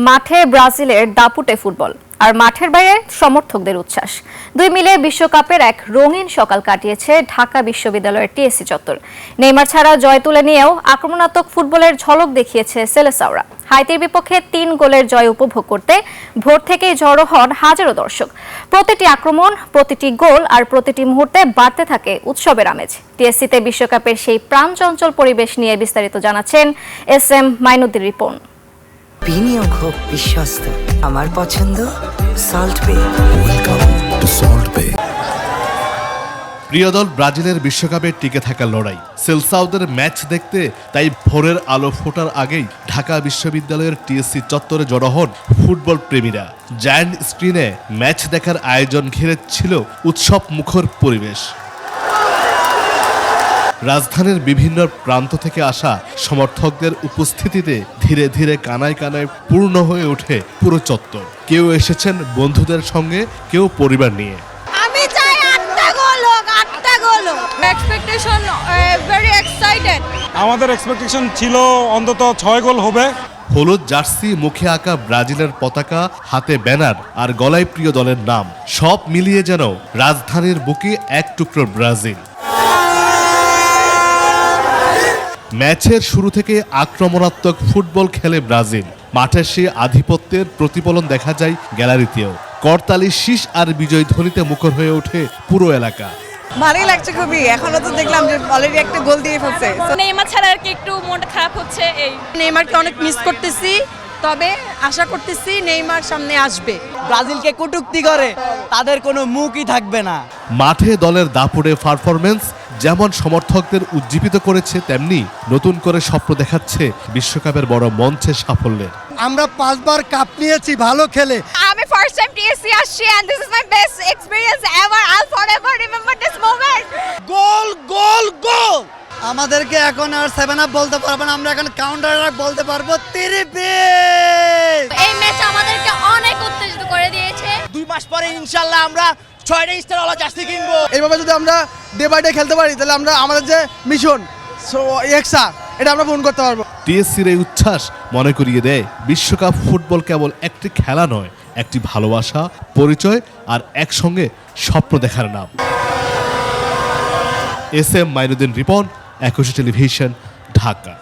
মাঠে ব্রাজিলের দাপুটে ফুটবল আর মাঠের বাইরে সমর্থকদের উচ্ছ্বাস, দুই মিলে বিশ্বকাপের এক রঙিন সকাল কাটিয়েছে ঢাকা বিশ্ববিদ্যালয়ের টিএসসি চত্বর। নেইমার ছাড়া জয় তুলে নিয়েও আক্রমণাত্মক ফুটবলের ঝলক দেখিয়েছে সেলেসাওরা। হাইতির বিপক্ষে 3 গোলের জয় উপভোগ করতে ভোর থেকেই জড়ো হন হাজারো দর্শক। প্রতিটি আক্রমণ, প্রতিটি গোল আর প্রতিটি মুহূর্তে বাড়তে থাকে উৎসবের আমেজ। টিএসসিতে বিশ্বকাপের সেই প্রাণচঞ্চল পরিবেশ নিয়ে বিস্তারিত জানাচ্ছেন SM মাইনুদ্দিন রিপন। বিনিয়োগ হোক বিশ্বস্ত, আমার পছন্দ সল্ট বে। ওয়েলকাম টু সল্ট বে। প্রিয় দল ব্রাজিলের বিশ্বকাপে টিকে থাকার লড়াই। সেলসাওদের ম্যাচ দেখতে তাই ভোরের আলো ফোটার আগেই ঢাকা বিশ্ববিদ্যালয়ের টিএসসি চত্বরে জড়ো হন ফুটবল প্রেমীরা। জায়ান্ট স্ক্রিনে ম্যাচ দেখার আয়োজন ঘিরে ছিল উৎসব মুখর পরিবেশ। রাজধানীর বিভিন্ন প্রান্ত থেকে আসা সমর্থকদের উপস্থিতিতে ধীরে ধীরে কানায় কানায় পূর্ণ হয়ে ওঠে পুরো চত্বর। কেউ এসেছেন বন্ধুদের সঙ্গে, কেউ পরিবার নিয়ে। আমি চাই 8টা গোল হোক, 8টা গোল হোক। Expectation very excited. আমাদের এক্সপেকটেশন ছিল অন্তত 6 গোল হবে। হলুদ জার্সি, মুখে আঁকা ব্রাজিলের পতাকা, হাতে ব্যানার আর গলায় প্রিয় দলের নাম, সব মিলিয়ে যেন রাজধানীর বুকে এক টুকরো ব্রাজিল। ম্যাচের শুরু থেকে আক্রমণাত্মক ফুটবল খেলে ব্রাজিল। মাঠের সেই আধিপত্যের প্রতিফলন দেখা যায় গ্যালারিতেও। করতালি, শীষ আর বিজয় ধ্বনিতে মুখর হয়ে ওঠে পুরো এলাকা। ভালোই লাগছে খুবই। এখনো তো দেখলাম যে অলরেডি একটা গোল দিয়ে ফেলছে। নেইমার ছাড়া আর কি একটু মনটা খারাপ হচ্ছে। এই নেইমারকে অনেক মিস করতেছি, তবে আশা করতেছি নেইমার সামনে আসবে। ব্রাজিলকে কটূক্তি করে তাদের কোনো মুখই থাকবে না। মাঠে দলের দাপুড়ে পারফরমেন্স যেমন সমর্থকদের উজ্জীবিত করেছে, তেমনি নতুন করে স্বপ্ন দেখাচ্ছে বিশ্বকাপের বড় মঞ্চে সাফল্যের। আমরা 5 বার কাপ নিয়েছি ভালো খেলে। আমি ফার্স্ট টাইম টিএসসি আসছি and this is my best experience ever. I'll forever remember this moment. গোল গোল গোল! আমাদেরকে এখন আর 7 আপ বলতে পারবো না, আমরা এখন কাউন্টার বলতে পারবো 3 এই ম্যাচ আমাদেরকে অনেক উত্তেজিত করে দিয়েছে। 2 মাস পরে ইনশাআল্লাহ আমরা 6টা স্টার ওয়ালা জার্সি কিনবো। এইভাবে যদি আমরা ডে বাই ডে খেলতে পারি তাহলে আমরা আমাদের যে মিশন এটা আমরা পূরণ করতে পারবো। টিএসসির এই উচ্ছ্বাস মনে করিয়ে দেয় বিশ্বকাপ ফুটবল কেবল একটি খেলা নয়, একটি ভালোবাসা, পরিচয় আর একসঙ্গে স্বপ্ন দেখার নাম। SM মাইনুদ্দিন রিপন, একুশে টেলিভিশন, ঢাকা।